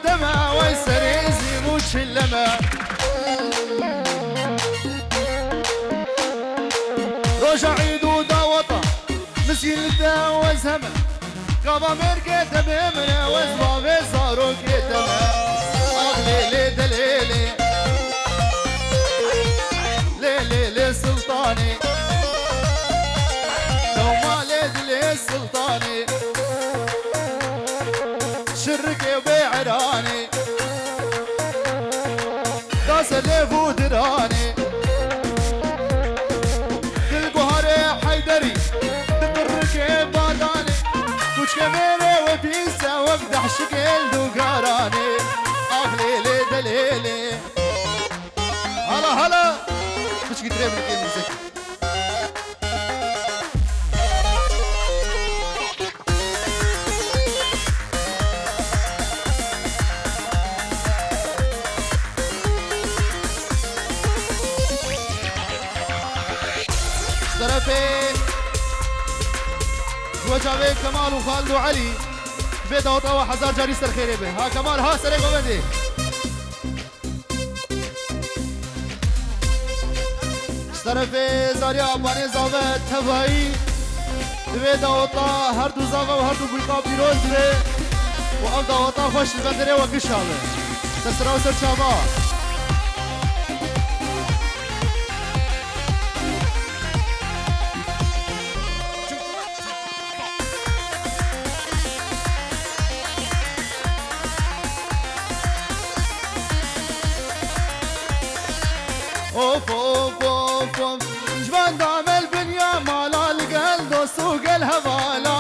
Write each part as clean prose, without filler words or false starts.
دما ويسريزي موش اللما روش عيدو داوطا مسيل دا وزهما قابا مركة بمنا وزبابي صارو كتما ليلي دليلي ليلي سلطاني لو ما ليلي سلطاني شركي وبيعراني داس اللي فودراني القهري حيدري تطركي باداني كوش كميني وبيسا وابدح شكل دوقاراني ليلي دليلي هلا هلا كوش قدري من كيم مزك طرفين وجاوي كمال وخالد وعلي بيدا وطاوة حزار جاري سر خيري به ها كمال ها سري قومدي طرفي زاري اباني زاوة تفاي بيدا وطا هر دو زاوة وهر دو بلقا بيروز به وابدا وطا خوش البندري وقش هذا تسرا وسر شابا اوف اوف اوف اوف جبان دام البنيا مالا القلب وسوق الهوالا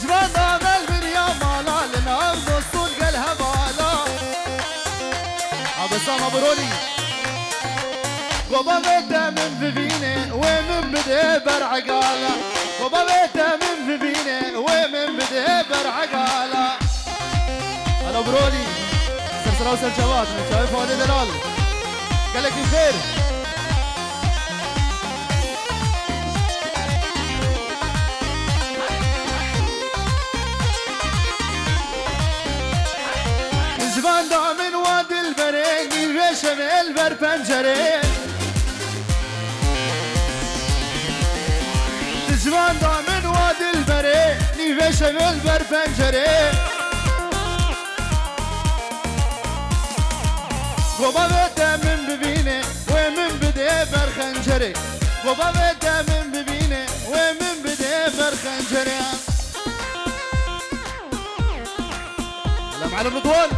جبان دام البنيا مالا القلب وسوق الهوالا عبسا مبرولي وبا بيتا من ببينه ومن بدي برعقالا وبا بيتا من ببينه ومن بدي برعقالا انا برولي سرسرة وسر جواد من شايف هوني دلال قال لك الخير زبان دا من وادي البرين يشم البر بنجرين زبان دا من وادي البرين يشم البر بنجرين وبا بيتا من ببينه ومن بدي برخنجري وبا بيتا من ببينه ومن بدي برخنجري لا معلم رضوان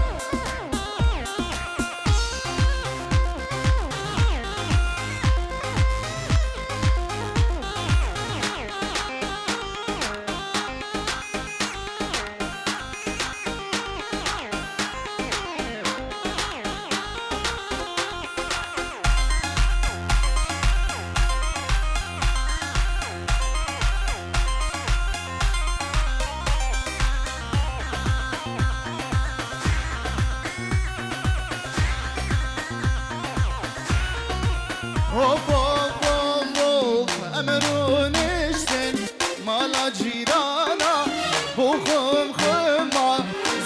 اوف اوف اوف اوف امرون اشتن مالا جيرانا بوخم خما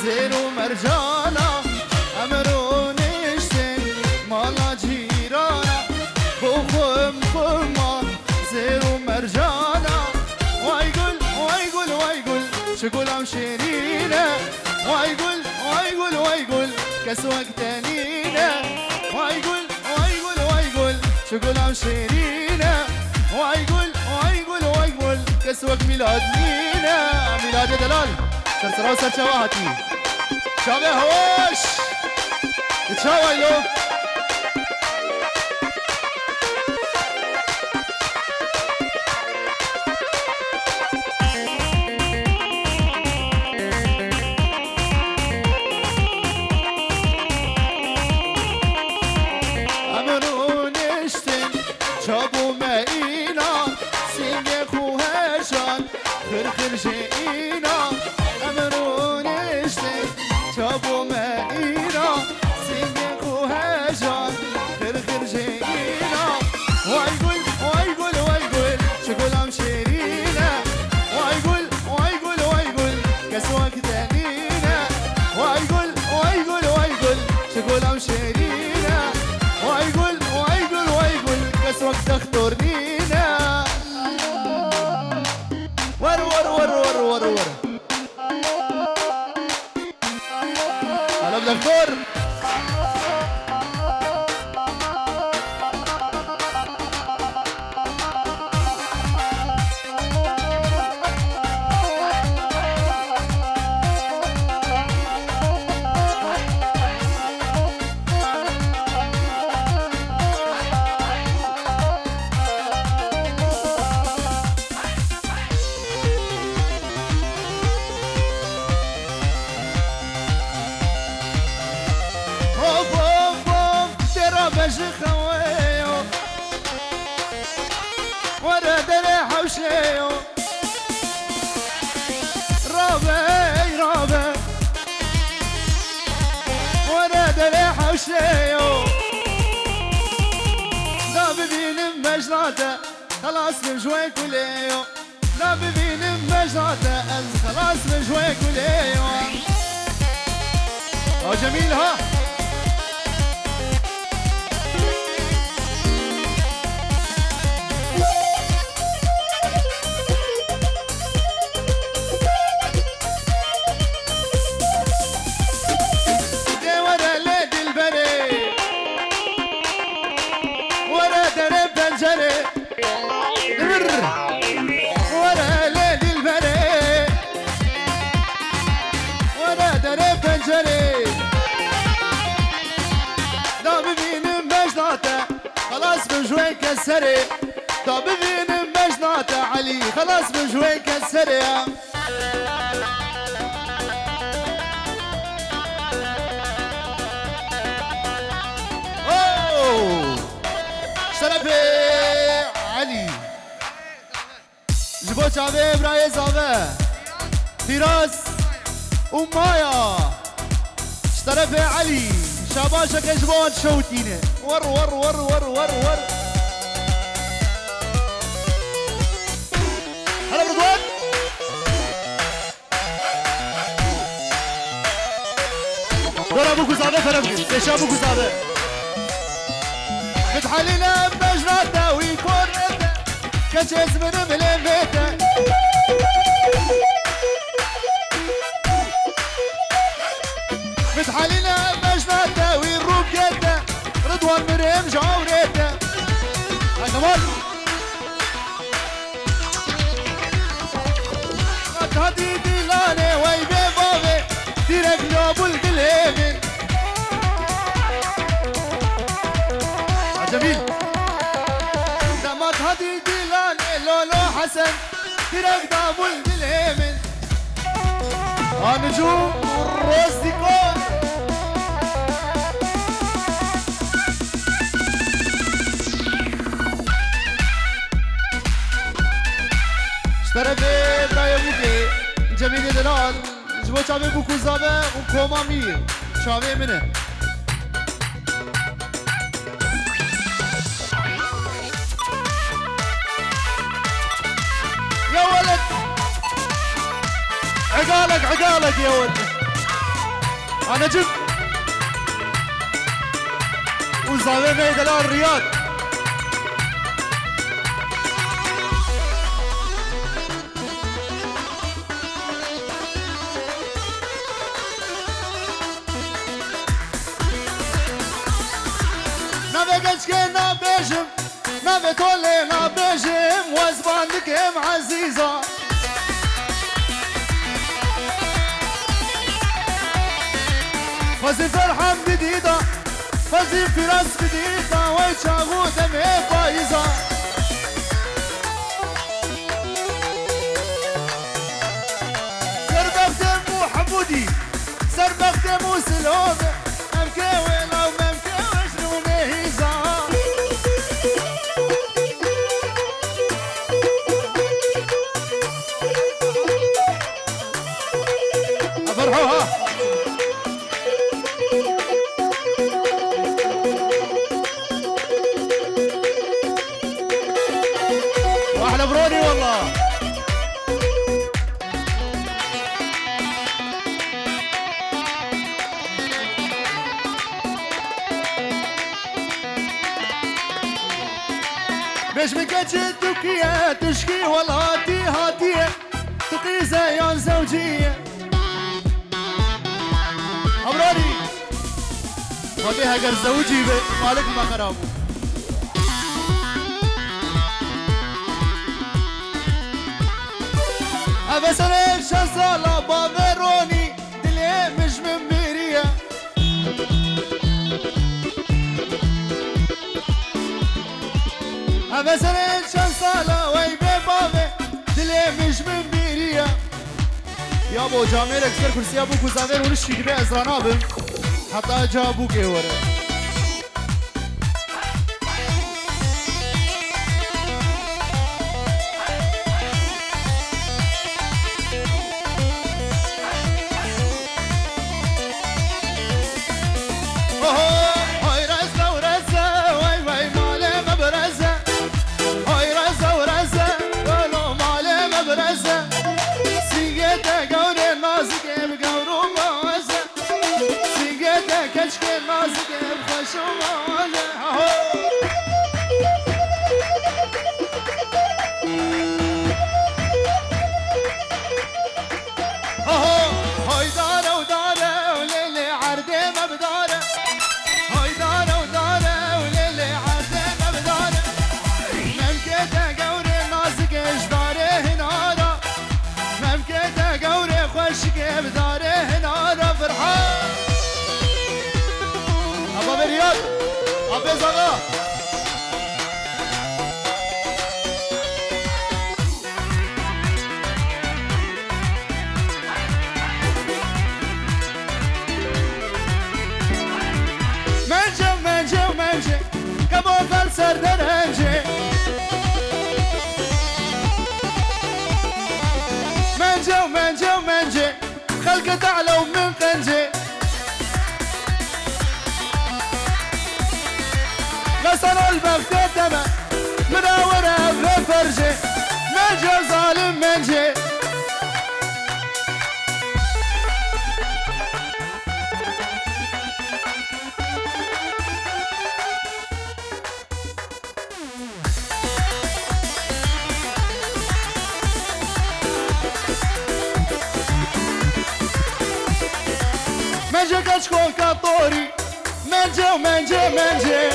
زيرو مرجانا امرون اشتن مالا جيرانا بوخم خما زيرو مرجانا وايقول وايقول وايقول شقول ام شيرينا وايقول وايقول وايقول كسوك تانينا وايقول شقول عم شيرينا وايقول وايقول وايقول كسوك ميلاد مينا ميلاد دلال سرسرا وسر شواهتي شابه هوش تشاويلو شابو ماينا سينك وهشان خرخر جينا امرون اشتي شابو ماينا سينك وهشان كسوك تانينا ويقول شكول امشينا ويقول كسوك تختارنينا ور ور ور ور ور ور هلا بدكتور خويو ورا دري حوشيو رابي ورا دري حوشيو لا ببين مجلاته خلاص من جوي كليو لا ببين مجلاته خلاص من جوي كليو جميل ها خلاص من جوي كسري طب بين مجناته علي خلاص من جوي كسري اوه شرفي علي جبو شعبي براي زابه فراس ومايا شرفي علي شاباشك جبون شوتينه ور ور ور ور ور ور هلا برضوان دور ابو كوزابه فرمكس ليش ابو كوزابه بتحلينا بمجراته ويكون رده كجز من بلمبيته بتحلينا بمجراته ويروب جده رضوان مريم جاوريته كمان هدي ديلاني ويبي بابي ديرك لابو القليمي جميل دمات هدي ديلاني لولو حسن ديرك لابو القليمي نجوم الروستيكو شرفي براي بوكي جميل دلال جبو شعبي بوكو زابه وكوما مير شعبي منه يا ولد عقالك يا ولد انا جبت وزابي مي دلال رياض نبي تولي نبيجم وزبانك ام عزيزة فزي فرحة جديدة فزي في راس جديدة ويشاغو دمي فايزة سربك دمو حمودي سربك دمو سلومي ممكوي لو ممكوي شنو مهيزة فرحوها واحلى بروني والله باش مكاتشت تركيا تشكي والهاتي هاتية تقي زيان زوجية أمراري خليها قر زوجي مالك ما خرابو أبسرين شنصالة بابروني دلي مش من بيريا أبسرين شنصالة ويبي بابي دلي مش من بيريا يا ابو جامير اكسر كرسي ابو كوزافير ونشي كبير ازرانابم حتى جابو كيورا خلقت على ومن قنجي غسل البغداد دمه مناورة في فرجي منجي ظالم منجي منجي كشكون كاطوري منجي ومنجي منجي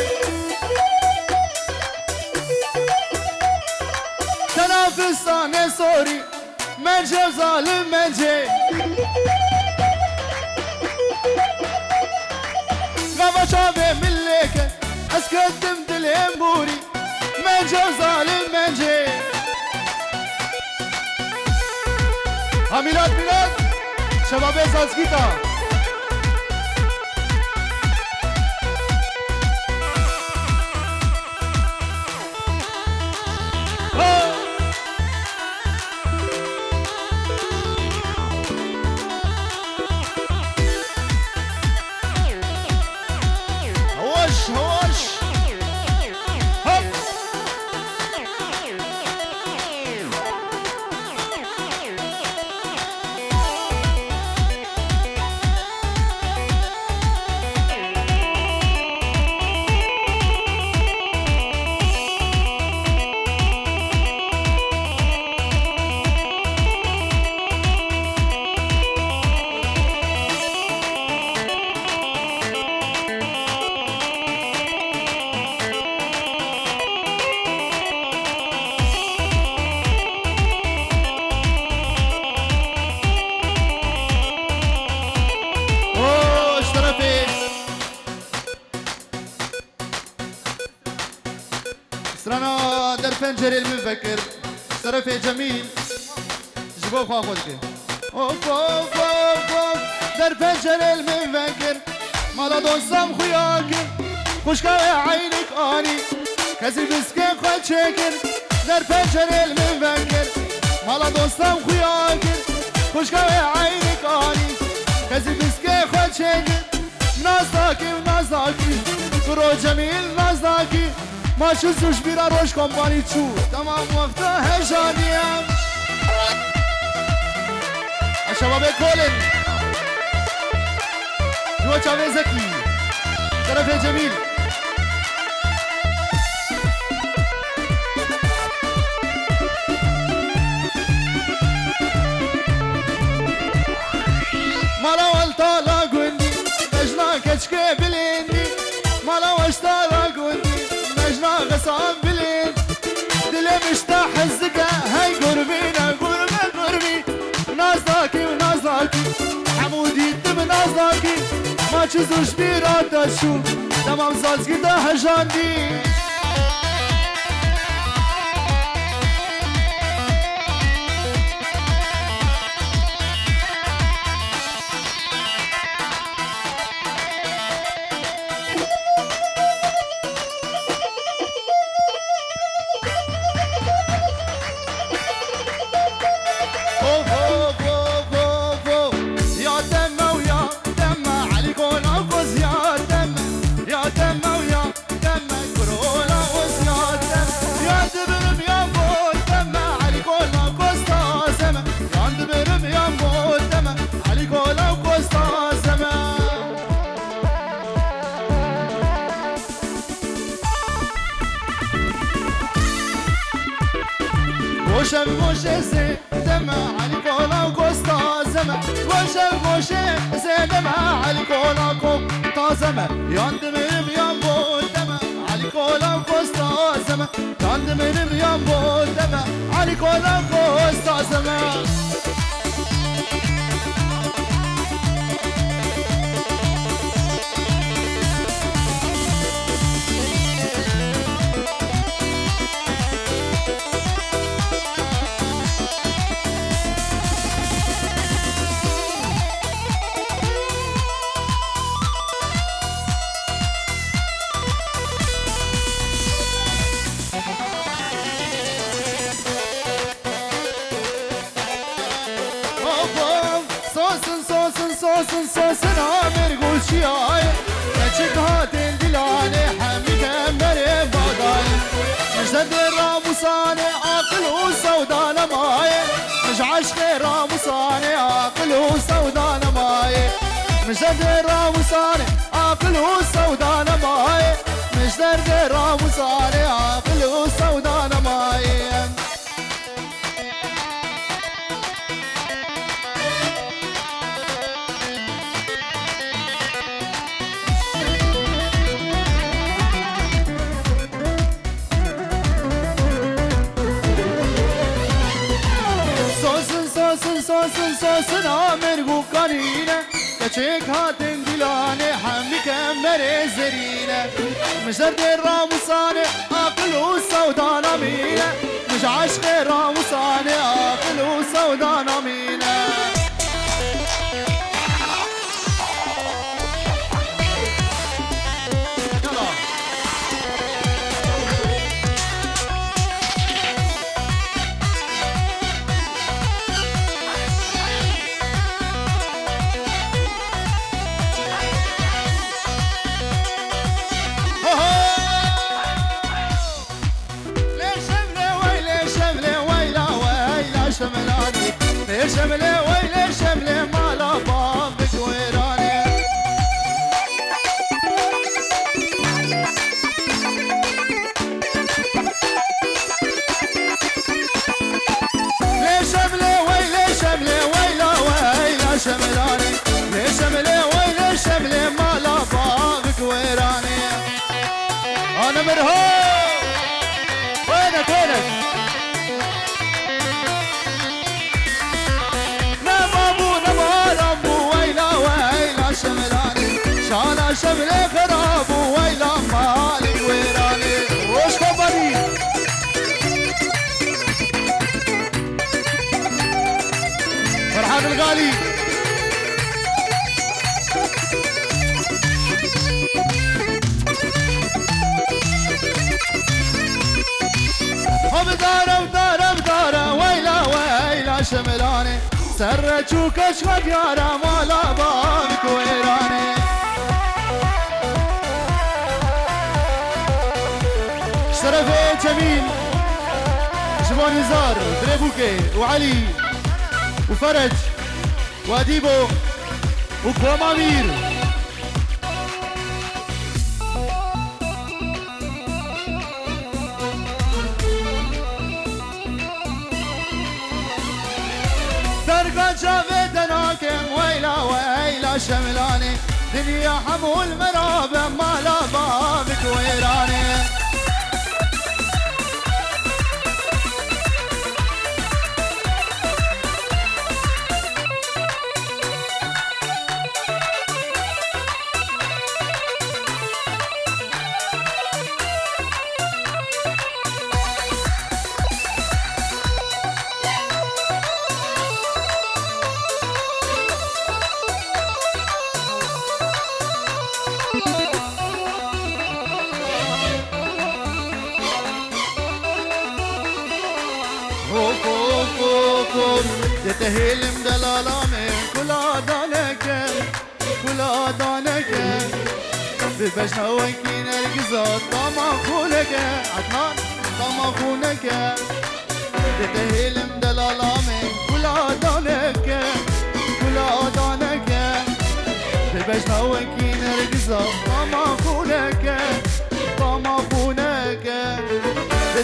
تنافساني سوري منجي وظالم منجي غابة شابي من ليك اسكتم دلهم بوري منجي وظالم منجي ميلاد ميلاد شباب زازكيتا سرانا در پنجره المفكر صرفي جميل جبوه خواه خودك اوف اوف اوف اوف در پنجره المفكر مالا دوستم خویاکر خوشگاه عینک آنی کسی بسکه خود چکر در پنجره المفكر مالا دوستم خویاکر خوشگاه عینک آنی کسی بسکه خود چکر نازداکی و نازداکی برو جمیل نازداکی ما شوش بیرا روش کمپانی چو تمام وقتا هجانیم شباب کولن جو چاوه زکی طرف جمیل راسان بلين دلي مشتاح الزقا هاي قربينا قربي نازاكي ونازاكي حمودي تم نازاكي ما تشزوش بيراتا شو تمام زازقي دا هجاندي موشه زي دمع على كولا وكوستا زمع موشه زي دمع على كولا وكوستا زمع يندمرم ينبو دمع على كولا وكوستا زمع يندمرم ينبو دمع على كولا وكوستا زمع صوصن عامر قول شياي نشك هاتين دلاني حميد مري باداي مجد الراموساني عاقل وسودان ماي مش عشق الراموساني عاقل وسودان ماي مجد الراموساني عاقل وسودان ماي مش درد الراموساني عاقل وسودان ماي صوصن عامر قوقانينا كشيك هاتن دلاني حملي كمري زرينا مش درد الراموساني عاقل وسودان مينا مش عشق الراموساني عاقل وسودان مينا شملة ويلي شملة مالا بابك ويراني ليه شملة ويلي شملة ويلا شملاني ليه شملة ويلي شملة مالا بابك ويراني أنا مرهوب وينك شانا شملة خراب ويلا مالك ويراني وش خبري فرحان الغالي بدارة ويلا شملاني سرجوك اشغل يارا مالا بابك ويراني شرفي جميل شبان نزار دريبوكي وعلي وفرج واديبو وكوامامير درقا جاvedنا كم ويلا شملاني دنيا حمول مرابة مالا بابك ويراني تهيلم دلالامي كلا دانك كلا دانك ببجنا وكين القزات طما خونك عدنان طما خونك تهيلم دلالامي كلا دانك كلا دانك ببجنا وكين القزات طما خونك طما خونك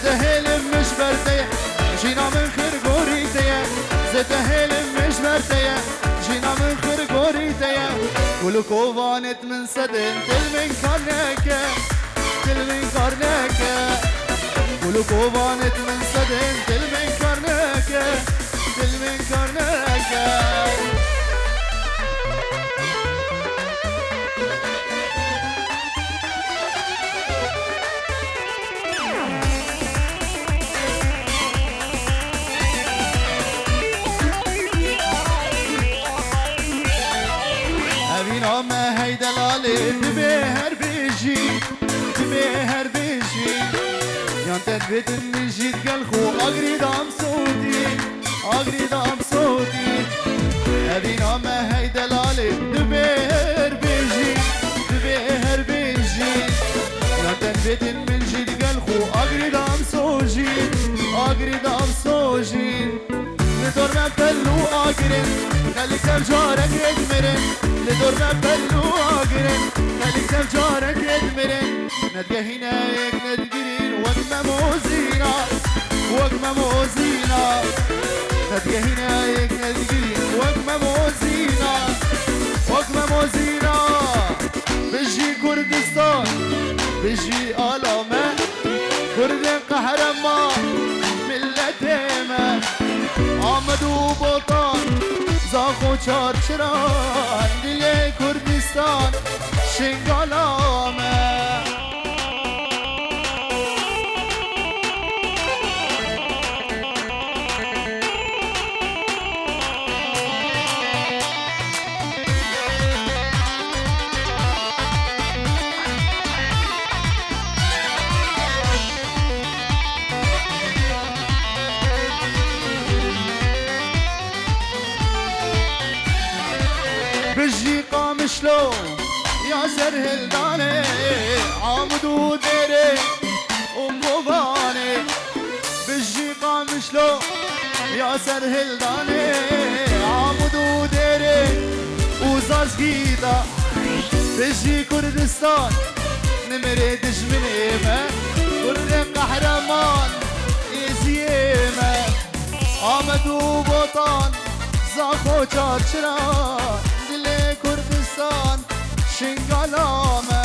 تهيلم مش برتيح جينا من خرقوريتيا زتهيلم مش برتيا جينا من خرقوريتيا كل كوفانت من صدن تل من كارنك تل من كارنك كل كوفانت من صدن تل من كارنك تل من كارنك ما هي دلالي تبهر بيجي تبهر بيجي يانتت بيت النجيد قلخو أقري دام صوتي أقري دام صوتي أبينا ما هي دلالي تبهر بيجي تبهر بيجي يانتت بيت النجيد قلخو أقري دام صوجي أقري دام صوجي ندور ما بلو أقرن خليك تفجارك يدمرن ندور ما بلو أقرن خليك تفجارك يدمرن ندقى هناك ندقرين وقمة موزينة وقمة موزينة ندقى هناك ندقرين وقمة موزينة وقمة موزينة بجي كردستان بجي آلامة كرد قهرمان ملتهمة آمد و بطان زاخو چارچران دل کردستان شنگالامه بجي قام شلون يا سرهل داني عامد وديري ومباني بجي قام شلون يا سرهل داني عامد وديري وزار سقيطة بجي كردستان نمريدش من ايمة كرد قهرمان يزيمة عامد وبطان زاخو چارچران دل کردستان شنگالامه